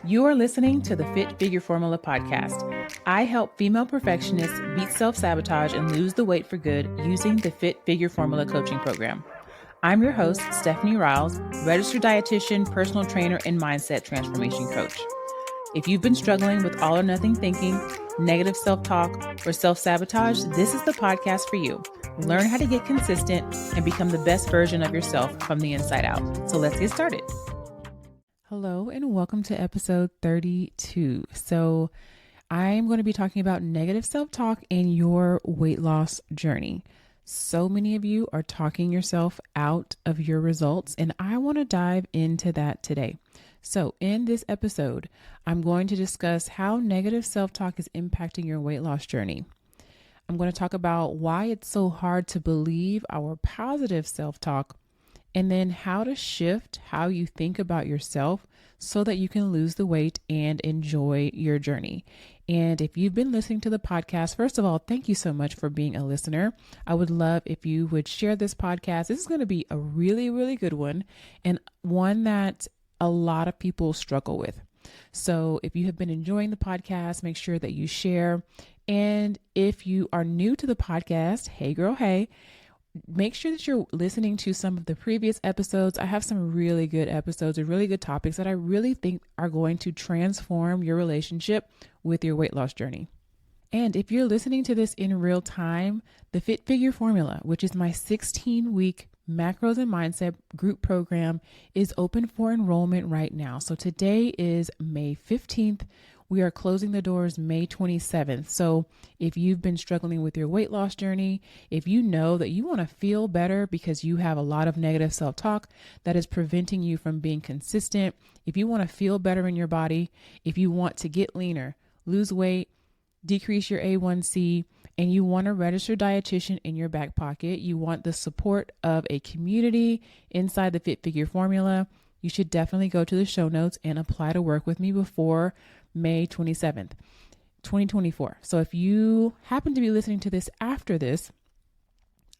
You are listening to the Fit Figure Formula podcast. I help female perfectionists beat self-sabotage and lose the weight for good using the Fit Figure Formula coaching program. I'm your host, Stephanie Riles, registered dietitian, personal trainer, and mindset transformation coach. If you've been struggling with all or nothing thinking, negative self-talk, or self-sabotage, this is the podcast for you. Learn how to get consistent and become the best version of yourself from the inside out. So let's get started. Hello and welcome to episode 32. So I'm going to be talking about negative self-talk and your weight loss journey. So many of you are talking yourself out of your results, and I want to dive into that today. So in this episode, I'm going to discuss how negative self-talk is impacting your weight loss journey. I'm going to talk about why it's so hard to believe our positive self-talk, and then how to shift how you think about yourself so that you can lose the weight and enjoy your journey. And if you've been listening to the podcast, first of all, thank you so much for being a listener. I would love if you would share this podcast. This is going to be a really, really good one, and one that a lot of people struggle with. So if you have been enjoying the podcast, make sure that you share. And if you are new to the podcast, hey girl, hey, make sure that you're listening to some of the previous episodes. I have some really good episodes and really good topics that I really think are going to transform your relationship with your weight loss journey. And if you're listening to this in real time, the Fit Figure Formula, which is my 16-week macros and mindset group program, is open for enrollment right now. So today is May 15th. We are closing the doors May 27th. So if you've been struggling with your weight loss journey, if you know that you want to feel better because you have a lot of negative self-talk that is preventing you from being consistent, if you want to feel better in your body, if you want to get leaner, lose weight, decrease your A1C, and you want a registered dietitian in your back pocket, you want the support of a community inside the Fit Figure Formula, you should definitely go to the show notes and apply to work with me before May 27th, 2024. So if you happen to be listening to this after this,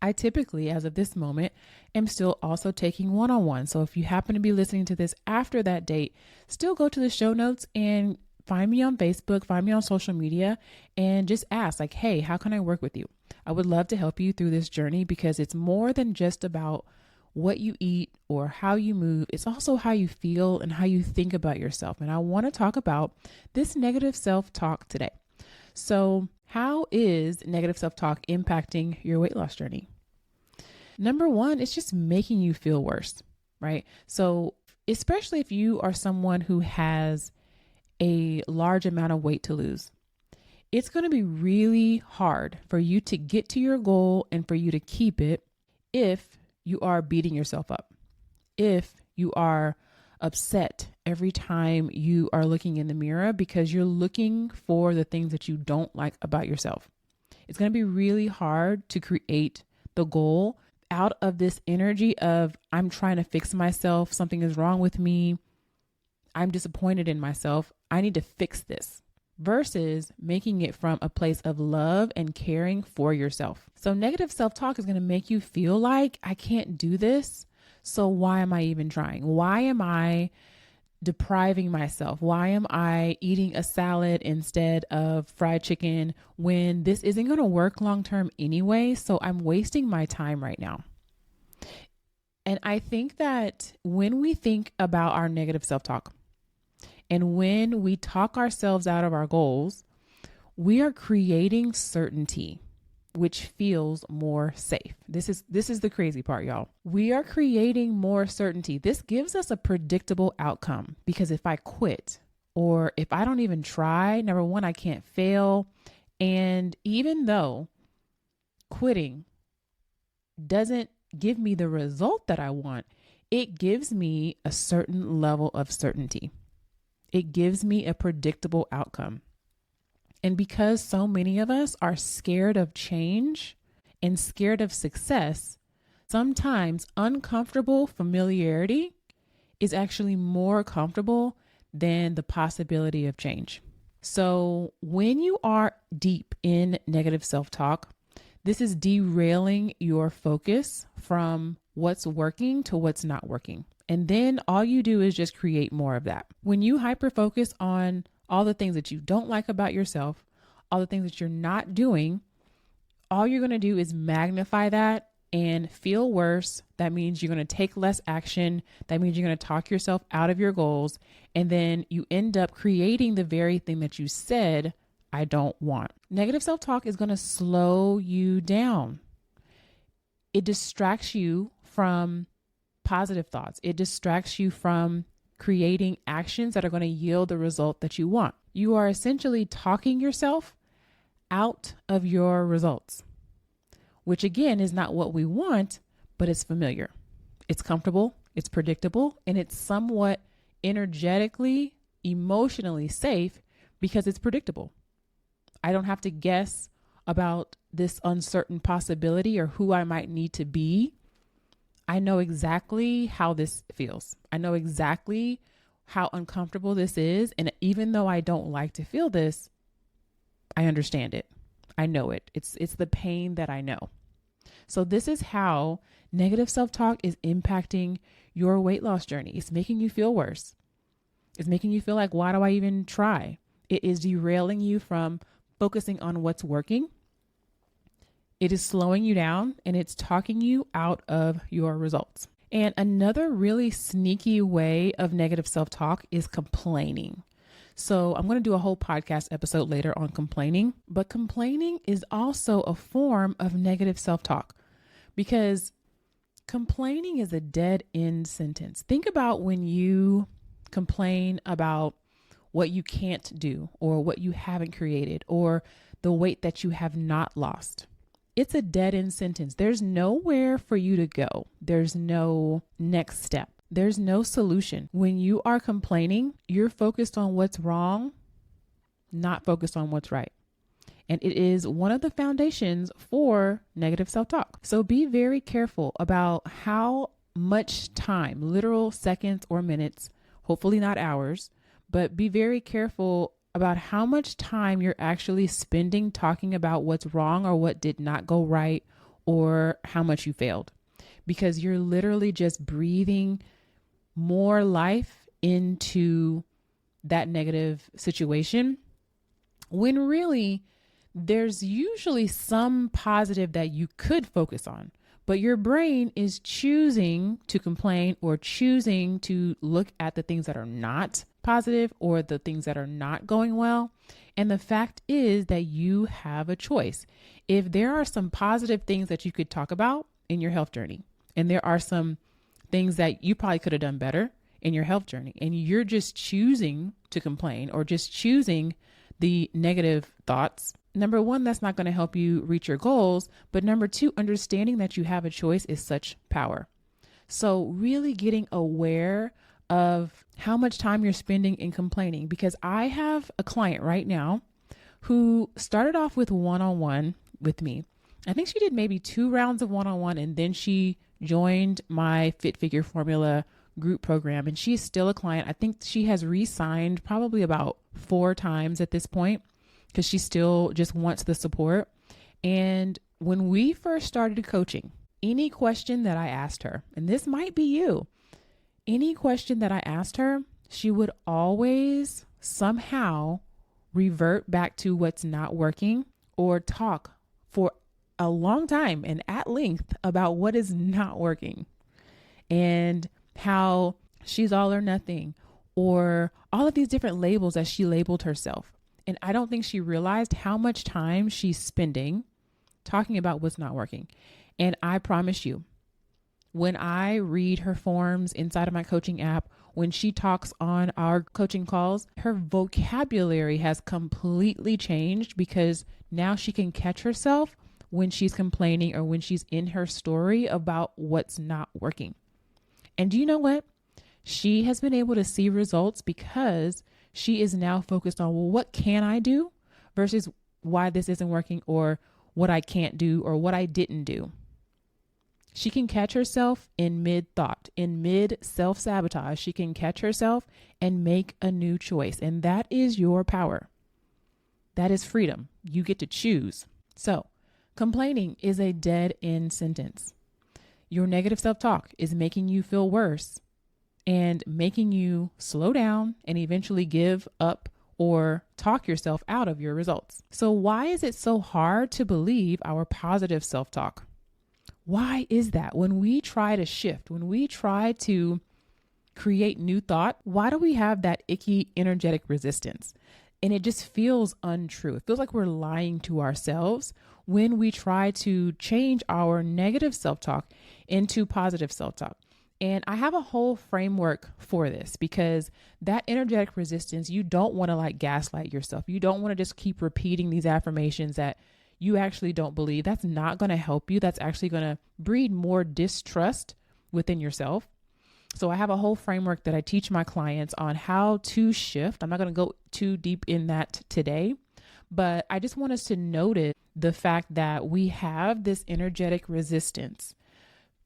I typically, as of this moment, am still also taking one-on-one. So if you happen to be listening to this after that date, still go to the show notes and find me on Facebook, find me on social media, and just ask like, hey, how can I work with you? I would love to help you through this journey because it's more than just about what you eat or how you move. It's also how you feel and how you think about yourself. And I want to talk about this negative self-talk today. So how is negative self-talk impacting your weight loss journey? Number one, it's just making you feel worse, right? So especially if you are someone who has a large amount of weight to lose, it's going to be really hard for you to get to your goal and for you to keep it if you are beating yourself up, if you are upset every time you are looking in the mirror because you're looking for the things that you don't like about yourself. It's going to be really hard to create the goal out of this energy of I'm trying to fix myself. Something is wrong with me. I'm disappointed in myself. I need to fix this, versus making it from a place of love and caring for yourself. So negative self-talk is going to make you feel like I can't do this. So why am I even trying? Why am I depriving myself? Why am I eating a salad instead of fried chicken when this isn't going to work long-term anyway? So I'm wasting my time right now. And I think that when we think about our negative self-talk, and when we talk ourselves out of our goals, we are creating certainty, which feels more safe. This is the crazy part, y'all. We are creating more certainty. This gives us a predictable outcome because if I quit or if I don't even try, number one, I can't fail. And even though quitting doesn't give me the result that I want, it gives me a certain level of certainty. It gives me a predictable outcome. And because so many of us are scared of change and scared of success, sometimes uncomfortable familiarity is actually more comfortable than the possibility of change. So when you are deep in negative self-talk, this is derailing your focus from what's working to what's not working. And then all you do is just create more of that. When you hyper focus on all the things that you don't like about yourself, all the things that you're not doing, all you're going to do is magnify that and feel worse. That means you're going to take less action. That means you're going to talk yourself out of your goals. And then you end up creating the very thing that you said, I don't want. Negative self-talk is going to slow you down. It distracts you from positive thoughts. It distracts you from creating actions that are going to yield the result that you want. You are essentially talking yourself out of your results, which again is not what we want, but it's familiar. It's comfortable, it's predictable, and it's somewhat energetically, emotionally safe because it's predictable. I don't have to guess about this uncertain possibility or who I might need to be. I know exactly how this feels. I know exactly how uncomfortable this is. And even though I don't like to feel this, I understand it. I know it. It's the pain that I know. So this is how negative self-talk is impacting your weight loss journey. It's making you feel worse. It's making you feel like, why do I even try? It is derailing you from focusing on what's working. It is slowing you down and it's talking you out of your results. And another really sneaky way of negative self-talk is complaining. So I'm going to do a whole podcast episode later on complaining, but complaining is also a form of negative self-talk because complaining is a dead end sentence. Think about when you complain about what you can't do or what you haven't created or the weight that you have not lost. It's a dead end sentence. There's nowhere for you to go. There's no next step. There's no solution. When you are complaining, you're focused on what's wrong, not focused on what's right. And it is one of the foundations for negative self-talk. So be very careful about how much time, literal seconds or minutes, hopefully not hours, but be very careful about how much time you're actually spending talking about what's wrong or what did not go right or how much you failed, because you're literally just breathing more life into that negative situation when really there's usually some positive that you could focus on, but your brain is choosing to complain or choosing to look at the things that are not positive or the things that are not going well. And the fact is that you have a choice. If there are some positive things that you could talk about in your health journey, and there are some things that you probably could have done better in your health journey, and you're just choosing to complain or just choosing the negative thoughts, number one, that's not going to help you reach your goals. But number two, understanding that you have a choice is such power. So really getting aware of how much time you're spending in complaining, because I have a client right now who started off with one-on-one with me. I think she did maybe 2 rounds of one-on-one, and then she joined my Fit Figure Formula group program, and she's still a client. I think she has re-signed probably about 4 times at this point because she still just wants the support. And when we first started coaching, any question that I asked her, and this might be you, any question that I asked her, she would always somehow revert back to what's not working or talk for a long time and at length about what is not working and how she's all or nothing or all of these different labels that she labeled herself. And I don't think she realized how much time she's spending talking about what's not working. And I promise you, when I read her forms inside of my coaching app, when she talks on our coaching calls, her vocabulary has completely changed because now she can catch herself when she's complaining or when she's in her story about what's not working. And do you know what? She has been able to see results because she is now focused on, well, what can I do versus why this isn't working or what I can't do or what I didn't do. She can catch herself in mid-thought, in mid-self-sabotage. She can catch herself and make a new choice. And that is your power. That is freedom. You get to choose. So complaining is a dead-end sentence. Your negative self-talk is making you feel worse. and making you slow down and eventually give up or talk yourself out of your results. So why is it so hard to believe our positive self-talk? Why is that? When we try to shift, when we try to create new thought, why do we have that icky energetic resistance? And it just feels untrue. It feels like we're lying to ourselves when we try to change our negative self-talk into positive self-talk. And I have a whole framework for this because that energetic resistance, you don't want to like gaslight yourself. You don't want to just keep repeating these affirmations that you actually don't believe. That's not going to help you. That's actually going to breed more distrust within yourself. So I have a whole framework that I teach my clients on how to shift. I'm not going to go too deep in that today, but I just want us to notice the fact that we have this energetic resistance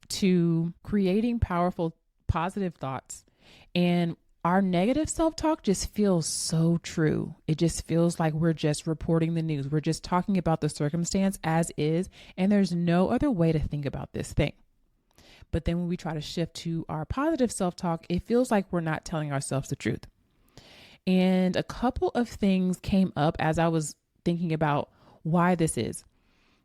to creating powerful, positive thoughts. And our negative self-talk just feels so true. It just feels like we're just reporting the news. We're just talking about the circumstance as is, and there's no other way to think about this thing. But then when we try to shift to our positive self-talk, it feels like we're not telling ourselves the truth. And a couple of things came up as I was thinking about why this is.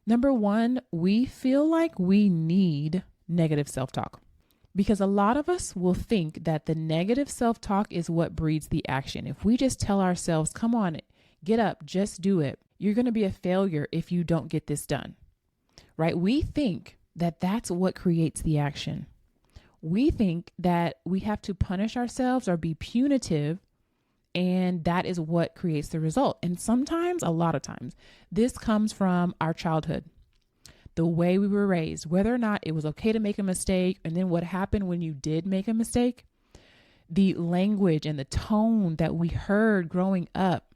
Number one, we feel like we need negative self-talk because a lot of us will think that the negative self-talk is what breeds the action. If we just tell ourselves, come on, get up, just do it. You're going to be a failure if you don't get this done, right? We think that that's what creates the action. We think that we have to punish ourselves or be punitive, and that is what creates the result. And sometimes, a lot of times, this comes from our childhood, the way we were raised, whether or not it was okay to make a mistake, and then what happened when you did make a mistake, the language and the tone that we heard growing up.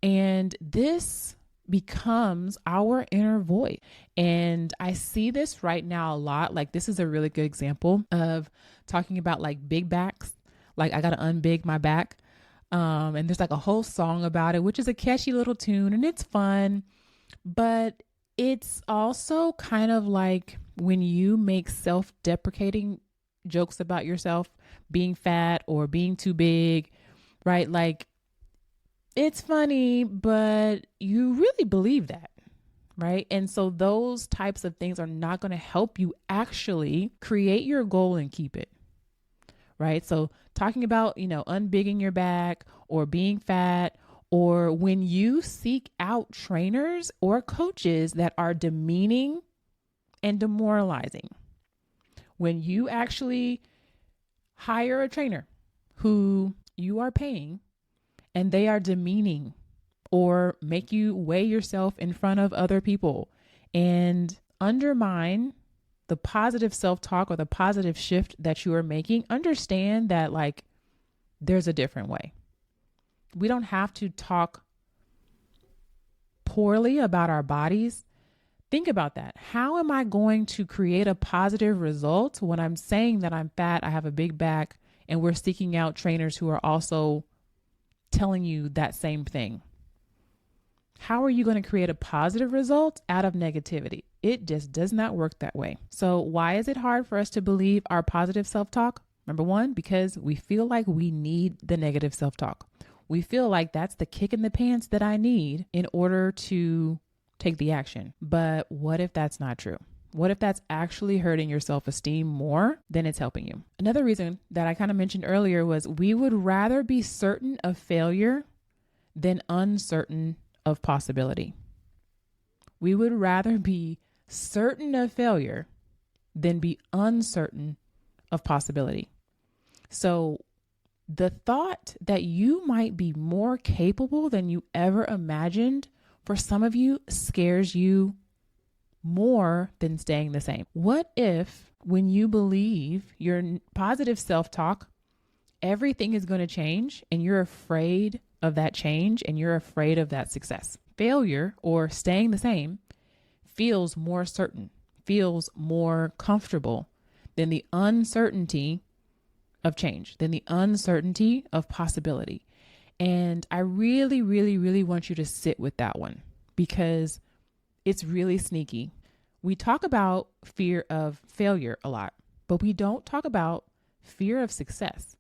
And this becomes our inner voice. And I see this right now a lot. Like, this is a really good example of talking about like big backs. Like, I got to unbig my back. And there's like a whole song about it, which is a catchy little tune and it's fun, but it's also kind of like when you make self-deprecating jokes about yourself being fat or being too big, right? Like, it's funny, but you really believe that, right? And so those types of things are not going to help you actually create your goal and keep it, right? So talking about, unbigging your back or being fat, or when you seek out trainers or coaches that are demeaning and demoralizing, when you actually hire a trainer who you are paying and they are demeaning or make you weigh yourself in front of other people and undermine the positive self-talk or the positive shift that you are making, understand that like there's a different way. We don't have to talk poorly about our bodies. Think about that. How am I going to create a positive result when I'm saying that I'm fat, I have a big back, and we're seeking out trainers who are also telling you that same thing? How are you going to create a positive result out of negativity? It just does not work that way. So why is it hard for us to believe our positive self-talk? Number one, because we feel like we need the negative self-talk. We feel like that's the kick in the pants that I need in order to take the action. But what if that's not true? What if that's actually hurting your self-esteem more than it's helping you? Another reason that I kind of mentioned earlier was we would rather be certain of failure than uncertain of possibility. We would rather be certain of failure than be uncertain of possibility. So the thought that you might be more capable than you ever imagined, for some of you, scares you more than staying the same. What if when you believe your positive self-talk, everything is going to change and you're afraid of that change and you're afraid of that success? Failure or staying the same feels more certain, feels more comfortable than the uncertainty of change, than the uncertainty of possibility. And I really, really, really want you to sit with that one because it's really sneaky. We talk about fear of failure a lot, but we don't talk about fear of success.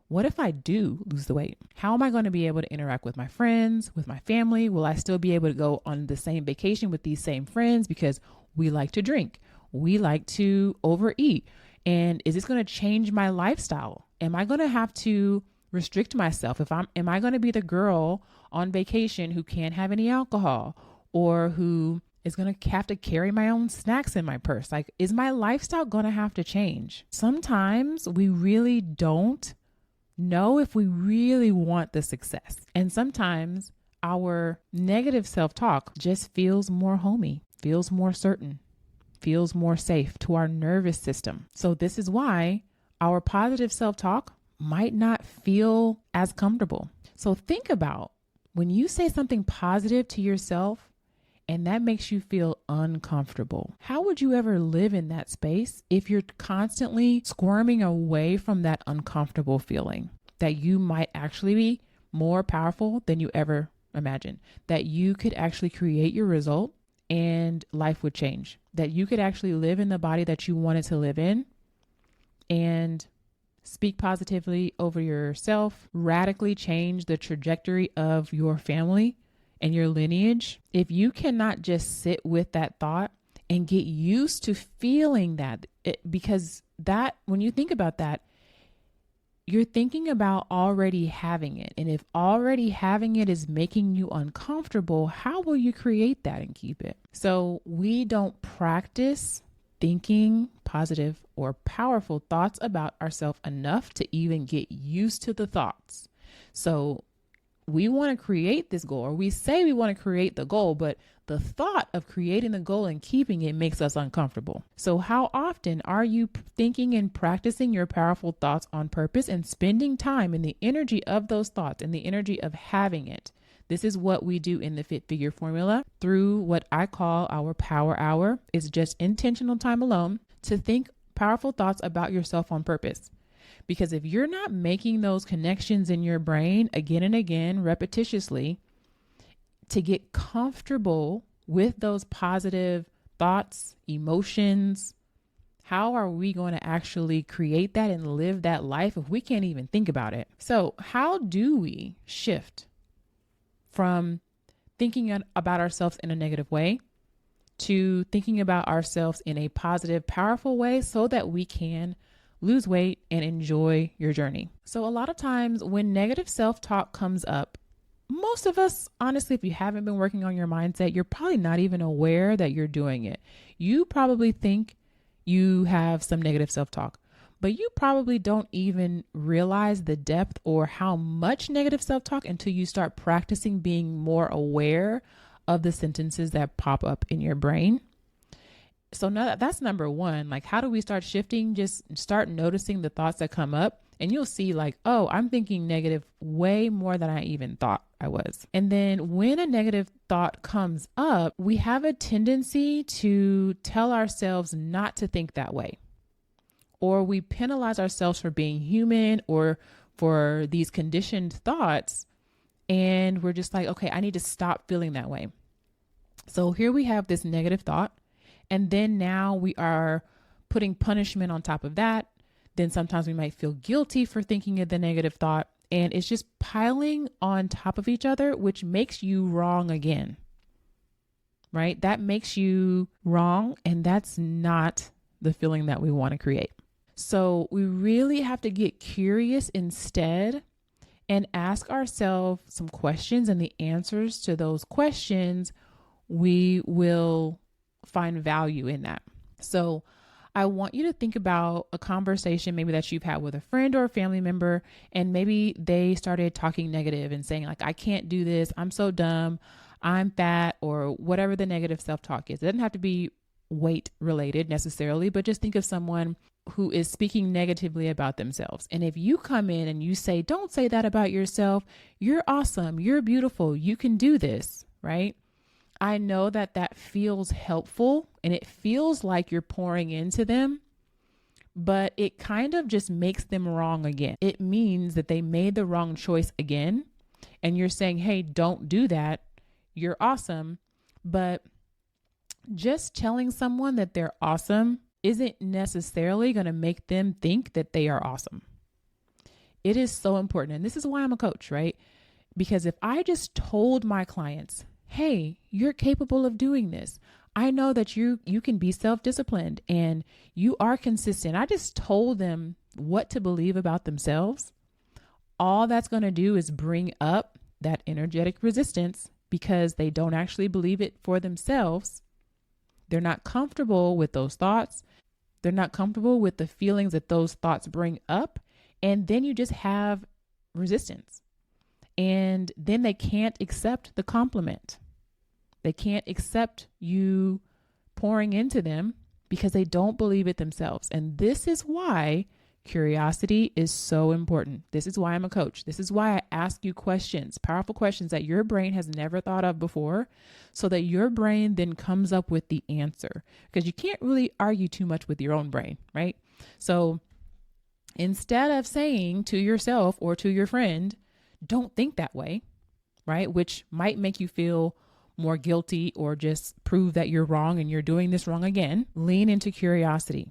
What if I do lose the weight? How am I going to be able to interact with my friends, with my family? Will I still be able to go on the same vacation with these same friends because we like to drink? We like to overeat. And is this going to change my lifestyle? Am I going to have to restrict myself? Am I going to be the girl on vacation who can't have any alcohol, or who is going to have to carry my own snacks in my purse? Like, is my lifestyle going to have to change? Sometimes we really don't know if we really want the success. And sometimes our negative self-talk just feels more homey, feels more certain, feels more safe to our nervous system. So this is why our positive self-talk might not feel as comfortable. So think about when you say something positive to yourself and that makes you feel uncomfortable. How would you ever live in that space if you're constantly squirming away from that uncomfortable feeling? That you might actually be more powerful than you ever imagined. That you could actually create your result and life would change. That you could actually live in the body that you wanted to live in and speak positively over yourself, radically change the trajectory of your family and your lineage. If you cannot just sit with that thought and get used to feeling that, because that, when you think about that, you're thinking about already having it. And if already having it is making you uncomfortable, how will you create that and keep it? So we don't practice thinking positive or powerful thoughts about ourselves enough to even get used to the thoughts. So we want to create this goal, or we say we want to create the goal, but the thought of creating the goal and keeping it makes us uncomfortable. So how often are you thinking and practicing your powerful thoughts on purpose and spending time in the energy of those thoughts and the energy of having it? This is what we do in the Fit Figure Formula through what I call our power hour. It's just intentional time alone to think powerful thoughts about yourself on purpose. Because if you're not making those connections in your brain again and again, repetitiously, to get comfortable with those positive thoughts, emotions, how are we going to actually create that and live that life if we can't even think about it? So how do we shift from thinking about ourselves in a negative way to thinking about ourselves in a positive, powerful way so that we can lose weight and enjoy your journey? So a lot of times when negative self-talk comes up, most of us, honestly, if you haven't been working on your mindset, you're probably not even aware that you're doing it. You probably think you have some negative self-talk, but you probably don't even realize the depth or how much negative self-talk until you start practicing being more aware of the sentences that pop up in your brain. So now that's number one. Like, how do we start shifting? Just start noticing the thoughts that come up and you'll see like, oh, I'm thinking negative way more than I even thought I was. And then when a negative thought comes up, we have a tendency to tell ourselves not to think that way. Or we penalize ourselves for being human or for these conditioned thoughts. And we're just like, okay, I need to stop feeling that way. So here we have this negative thought. And then now we are putting punishment on top of that. Then sometimes we might feel guilty for thinking of the negative thought. And it's just piling on top of each other, which makes you wrong again, right? That makes you wrong. And that's not the feeling that we want to create. So we really have to get curious instead and ask ourselves some questions, and the answers to those questions, we will find value in that. So I want you to think about a conversation maybe that you've had with a friend or a family member, and maybe they started talking negative and saying like, I can't do this. I'm so dumb. I'm fat, or whatever the negative self-talk is. It doesn't have to be weight related necessarily, but just think of someone who is speaking negatively about themselves. And if you come in and you say, don't say that about yourself, you're awesome, you're beautiful, you can do this, right? I know that that feels helpful and it feels like you're pouring into them, but it kind of just makes them wrong again. It means that they made the wrong choice again. And you're saying, hey, don't do that. You're awesome. But just telling someone that they're awesome isn't necessarily going to make them think that they are awesome. It is so important. And this is why I'm a coach, right? Because if I just told my clients, hey, you're capable of doing this. I know that you can be self-disciplined and you are consistent. I just told them what to believe about themselves. All that's going to do is bring up that energetic resistance because they don't actually believe it for themselves. They're not comfortable with those thoughts. They're not comfortable with the feelings that those thoughts bring up. And then you just have resistance. And then they can't accept the compliment. They can't accept you pouring into them because they don't believe it themselves. And this is why curiosity is so important. This is why I'm a coach. This is why I ask you questions, powerful questions that your brain has never thought of before, so that your brain then comes up with the answer. Because you can't really argue too much with your own brain, right? So instead of saying to yourself or to your friend, don't think that way, right? Which might make you feel more guilty or just prove that you're wrong and you're doing this wrong again. Lean into curiosity.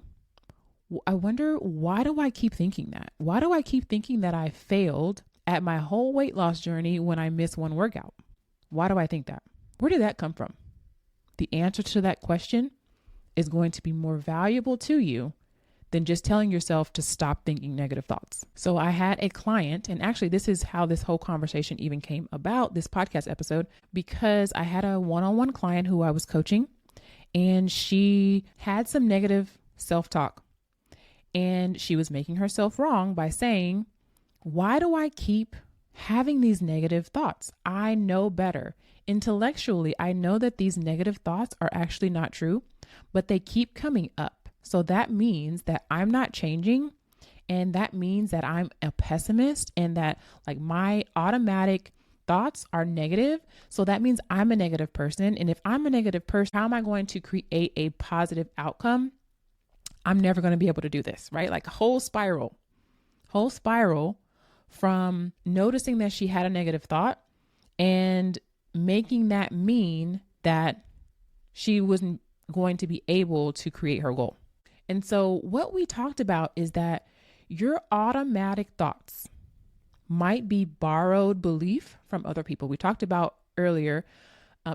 I wonder, why do I keep thinking that? Why do I keep thinking that I failed at my whole weight loss journey when I miss one workout? Why do I think that? Where did that come from? The answer to that question is going to be more valuable to you than just telling yourself to stop thinking negative thoughts. So I had a client, and actually this is how this whole conversation even came about, this podcast episode, because I had a one-on-one client who I was coaching, and she had some negative self-talk. And she was making herself wrong by saying, why do I keep having these negative thoughts? I know better. Intellectually, I know that these negative thoughts are actually not true, but they keep coming up. So that means that I'm not changing. And that means that I'm a pessimist and that like my automatic thoughts are negative. So that means I'm a negative person. And if I'm a negative person, how am I going to create a positive outcome? I'm never going to be able to do this, right? Like a whole spiral from noticing that she had a negative thought and making that mean that she wasn't going to be able to create her goal. And so what we talked about is that your automatic thoughts might be borrowed belief from other people. We talked about earlier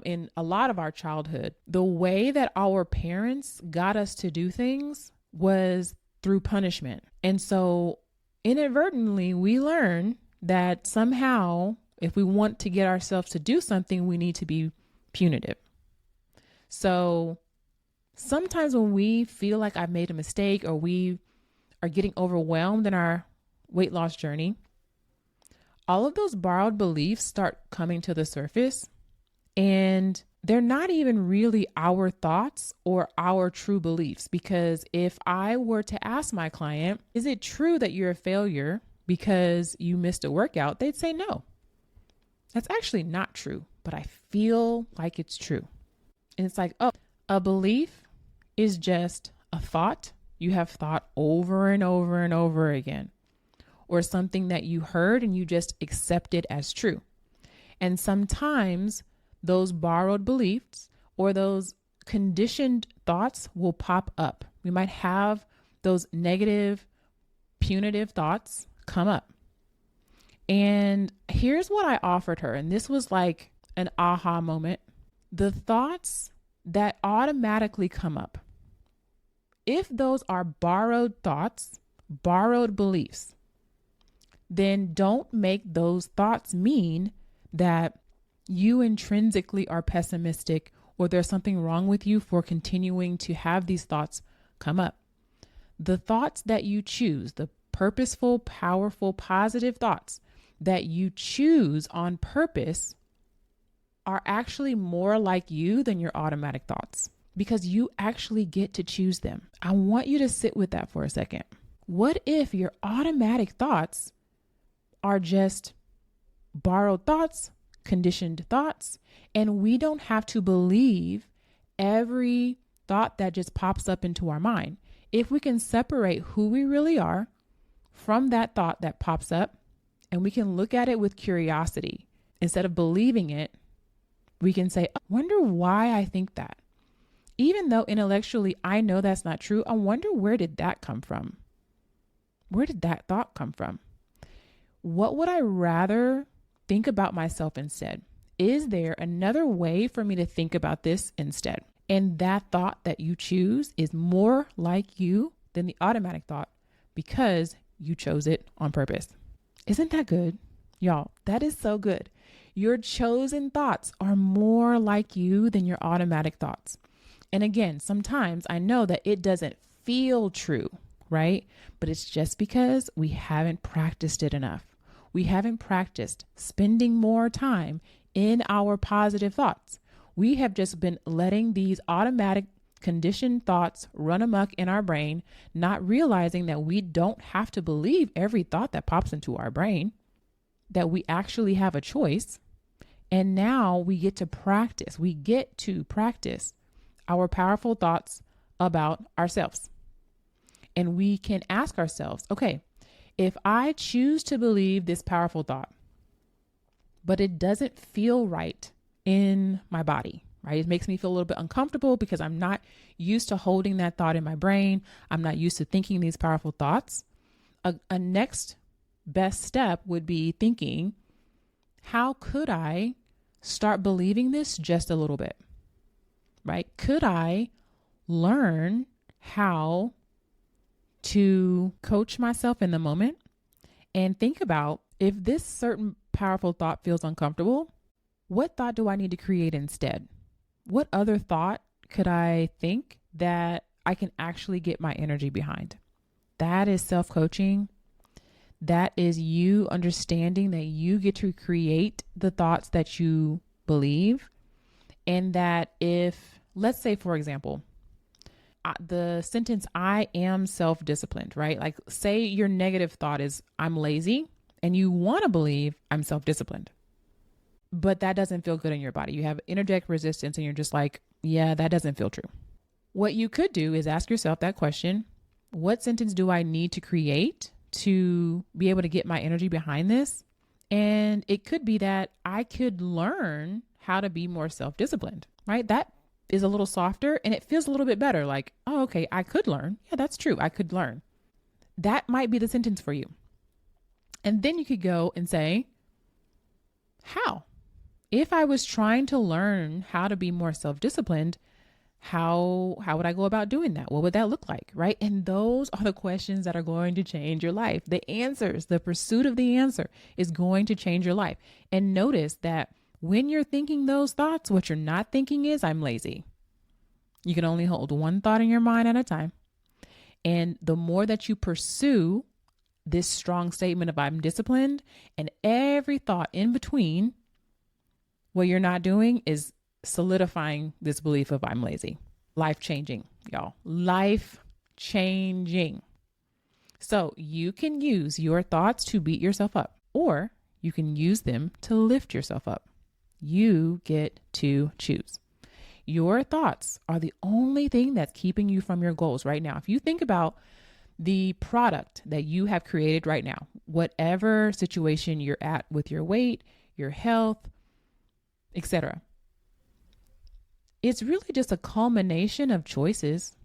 in a lot of our childhood, the way that our parents got us to do things was through punishment. And so inadvertently, we learn that somehow, if we want to get ourselves to do something, we need to be punitive. So sometimes when we feel like I've made a mistake or we are getting overwhelmed in our weight loss journey, all of those borrowed beliefs start coming to the surface, and they're not even really our thoughts or our true beliefs. Because if I were to ask my client, is it true that you're a failure because you missed a workout? They'd say no. That's actually not true, but I feel like it's true. And it's like, oh, a belief is just a thought you have thought over and over and over again, or something that you heard and you just accepted as true. And sometimes those borrowed beliefs or those conditioned thoughts will pop up. We might have those negative, punitive thoughts come up. And here's what I offered her. And this was like an aha moment. The thoughts that automatically come up, if those are borrowed thoughts, borrowed beliefs, then don't make those thoughts mean that you intrinsically are pessimistic or there's something wrong with you for continuing to have these thoughts come up. The thoughts that you choose, the purposeful, powerful, positive thoughts that you choose on purpose are actually more like you than your automatic thoughts, because you actually get to choose them. I want you to sit with that for a second. What if your automatic thoughts are just borrowed thoughts, conditioned thoughts, and we don't have to believe every thought that just pops up into our mind? If we can separate who we really are from that thought that pops up, and we can look at it with curiosity instead of believing it, we can say, I wonder why I think that. Even though intellectually I know that's not true, I wonder, where did that come from? Where did that thought come from? What would I rather think about myself instead? Is there another way for me to think about this instead? And that thought that you choose is more like you than the automatic thought because you chose it on purpose. Isn't that good? Y'all, that is so good. Your chosen thoughts are more like you than your automatic thoughts. And again, sometimes I know that it doesn't feel true, right? But it's just because we haven't practiced it enough. We haven't practiced spending more time in our positive thoughts. We have just been letting these automatic conditioned thoughts run amok in our brain, not realizing that we don't have to believe every thought that pops into our brain, that we actually have a choice. And now we get to practice. We get to practice our powerful thoughts about ourselves. And we can ask ourselves, okay, if I choose to believe this powerful thought, but it doesn't feel right in my body, right? It makes me feel a little bit uncomfortable because I'm not used to holding that thought in my brain. I'm not used to thinking these powerful thoughts. A next best step would be thinking, how could I start believing this just a little bit, right? Could I learn how to coach myself in the moment and think about, if this certain powerful thought feels uncomfortable, what thought do I need to create instead? What other thought could I think that I can actually get my energy behind? That is self-coaching. That is you understanding that you get to create the thoughts that you believe. And that if, let's say, for example, the sentence, I am self-disciplined, right? Like, say your negative thought is, I'm lazy, and you want to believe I'm self-disciplined, but that doesn't feel good in your body. You have energetic resistance and you're just like, yeah, that doesn't feel true. What you could do is ask yourself that question: what sentence do I need to create to be able to get my energy behind this? And it could be that I could learn how to be more self-disciplined, right? That is a little softer and it feels a little bit better. Like, oh, okay, I could learn. Yeah, that's true. I could learn. That might be the sentence for you. And then you could go and say, how? If I was trying to learn how to be more self-disciplined, how would I go about doing that? What would that look like, right? And those are the questions that are going to change your life. The answers, the pursuit of the answer is going to change your life. And notice that when you're thinking those thoughts, what you're not thinking is, I'm lazy. You can only hold one thought in your mind at a time. And the more that you pursue this strong statement of I'm disciplined, and every thought in between, what you're not doing is solidifying this belief of I'm lazy. Life changing, y'all. Life changing. So you can use your thoughts to beat yourself up, or you can use them to lift yourself up. You get to choose. Your thoughts are the only thing that's keeping you from your goals right now. If you think about the product that you have created right now, whatever situation you're at with your weight, your health, etc., it's really just a culmination of choices,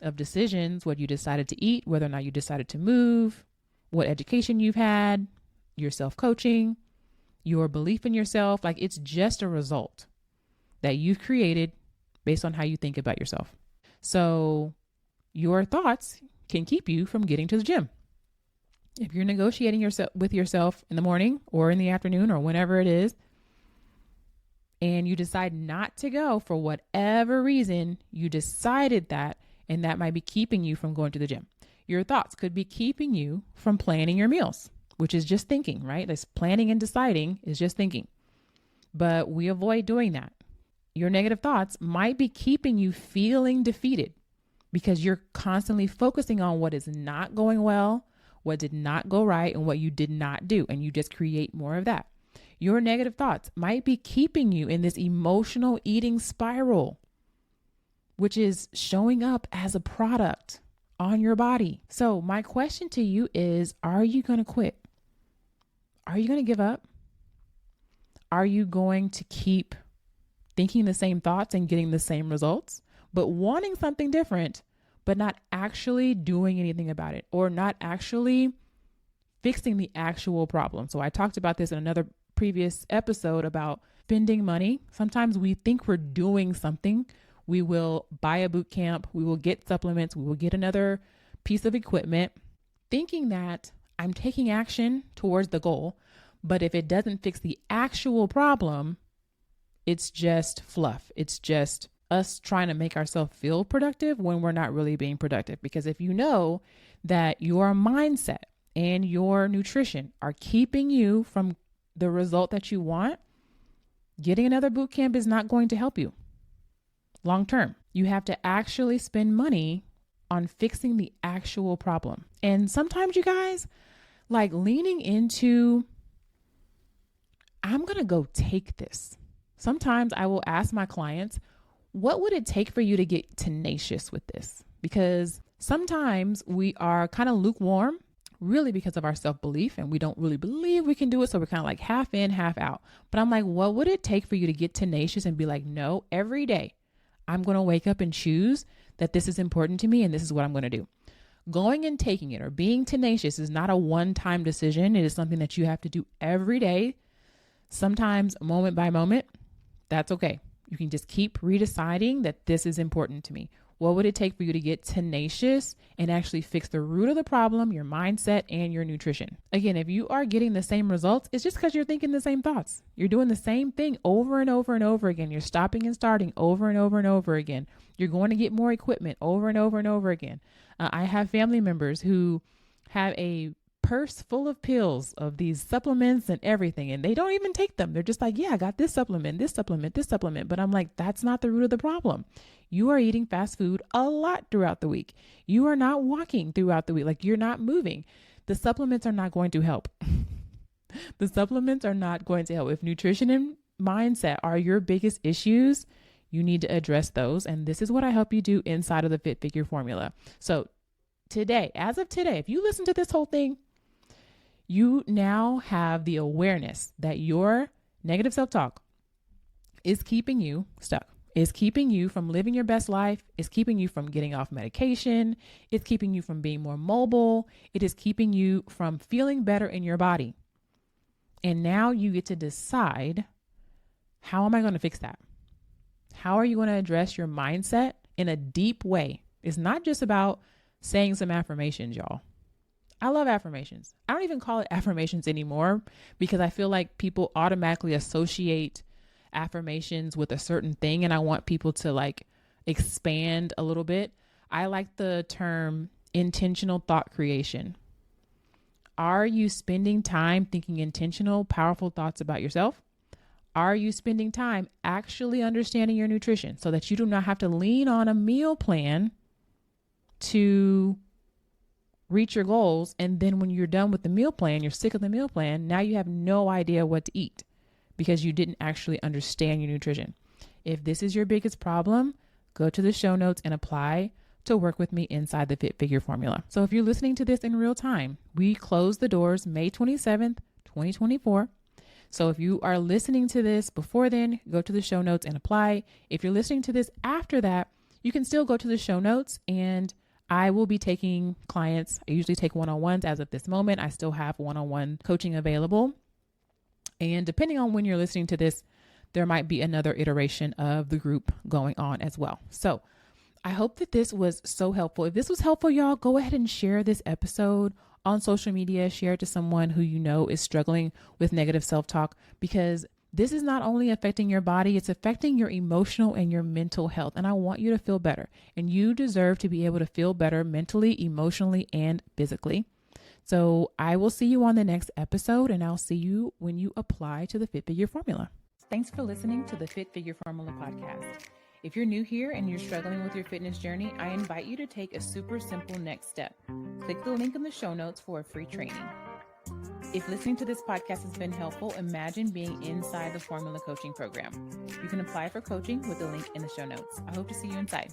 of decisions, what you decided to eat, whether or not you decided to move, what education you've had, your self-coaching, your belief in yourself. Like, it's just a result that you've created based on how you think about yourself. So your thoughts can keep you from getting to the gym. If you're negotiating with yourself in the morning or in the afternoon or whenever it is, and you decide not to go for whatever reason, you decided that, and that might be keeping you from going to the gym. Your thoughts could be keeping you from planning your meals, which is just thinking, right? This planning and deciding is just thinking. But we avoid doing that. Your negative thoughts might be keeping you feeling defeated because you're constantly focusing on what is not going well, what did not go right, and what you did not do. And you just create more of that. Your negative thoughts might be keeping you in this emotional eating spiral, which is showing up as a product on your body. So my question to you is, are you going to quit? Are you going to give up? Are you going to keep thinking the same thoughts and getting the same results? but wanting something different, but not actually doing anything about it or not actually fixing the actual problem. So I talked about this in another previous episode about spending money. Sometimes we think we're doing something. We will buy a boot camp, we will get supplements, we will get another piece of equipment, thinking that I'm taking action towards the goal. But if it doesn't fix the actual problem, it's just fluff. It's just us trying to make ourselves feel productive when we're not really being productive. Because if you know that your mindset and your nutrition are keeping you from the result that you want, getting another boot camp is not going to help you long term. You have to actually spend money on fixing the actual problem. And sometimes, you guys, like leaning into, I'm going to go take this. Sometimes I will ask my clients, what would it take for you to get tenacious with this? Because sometimes we are kind of lukewarm, really because of our self-belief, and we don't really believe we can do it. So we're kind of like half in, half out. But I'm like, what would it take for you to get tenacious and be like, no, every day I'm going to wake up and choose that this is important to me and this is what I'm going to do. Going and taking it or being tenacious is not a one-time decision. It is something that you have to do every day, sometimes moment by moment. That's okay. You can just keep redeciding that this is important to me. What would it take for you to get tenacious and actually fix the root of the problem, your mindset and your nutrition? Again, if you are getting the same results, it's just because you're thinking the same thoughts. You're doing the same thing over and over and over again. You're stopping and starting over and over and over again. You're going to get more equipment over and over and over again. I have family members who have a purse full of pills of these supplements and everything, and they don't even take them. They're just like, yeah, I got this supplement, this supplement, this supplement. But I'm like, that's not the root of the problem. You are eating fast food a lot throughout the week. You are not walking throughout the week. Like, you're not moving. The supplements are not going to help. The supplements are not going to help. If nutrition and mindset are your biggest issues, you need to address those. And this is what I help you do inside of the Fit Figure Formula. So today, as of today, if you listen to this whole thing, you now have the awareness that your negative self-talk is keeping you stuck, is keeping you from living your best life, is keeping you from getting off medication, it's keeping you from being more mobile, it is keeping you from feeling better in your body. And now you get to decide, how am I going to fix that? How are you going to address your mindset in a deep way? It's not just about saying some affirmations, y'all. I love affirmations. I don't even call it affirmations anymore because I feel like people automatically associate affirmations with a certain thing, and I want people to like expand a little bit. I like the term intentional thought creation. Are you spending time thinking intentional, powerful thoughts about yourself? Are you spending time actually understanding your nutrition so that you do not have to lean on a meal plan to reach your goals? And then when you're done with the meal plan, you're sick of the meal plan. Now you have no idea what to eat because you didn't actually understand your nutrition. If this is your biggest problem, go to the show notes and apply to work with me inside the Fit Figure Formula. So if you're listening to this in real time, we close the doors May 27th, 2024. So if you are listening to this before then, go to the show notes and apply. If you're listening to this after that, you can still go to the show notes, and I will be taking clients. I usually take one-on-ones. As of this moment, I still have one-on-one coaching available. And depending on when you're listening to this, there might be another iteration of the group going on as well. So I hope that this was so helpful. If this was helpful, y'all, go ahead and share this episode on social media. Share it to someone who you know is struggling with negative self-talk, because this is not only affecting your body, it's affecting your emotional and your mental health. And I want you to feel better. And you deserve to be able to feel better mentally, emotionally, and physically. So I will see you on the next episode, and I'll see you when you apply to the Fit Figure Formula. Thanks for listening to the Fit Figure Formula podcast. If you're new here and you're struggling with your fitness journey, I invite you to take a super simple next step. Click the link in the show notes for a free training. If listening to this podcast has been helpful, imagine being inside the Formula Coaching Program. You can apply for coaching with the link in the show notes. I hope to see you inside.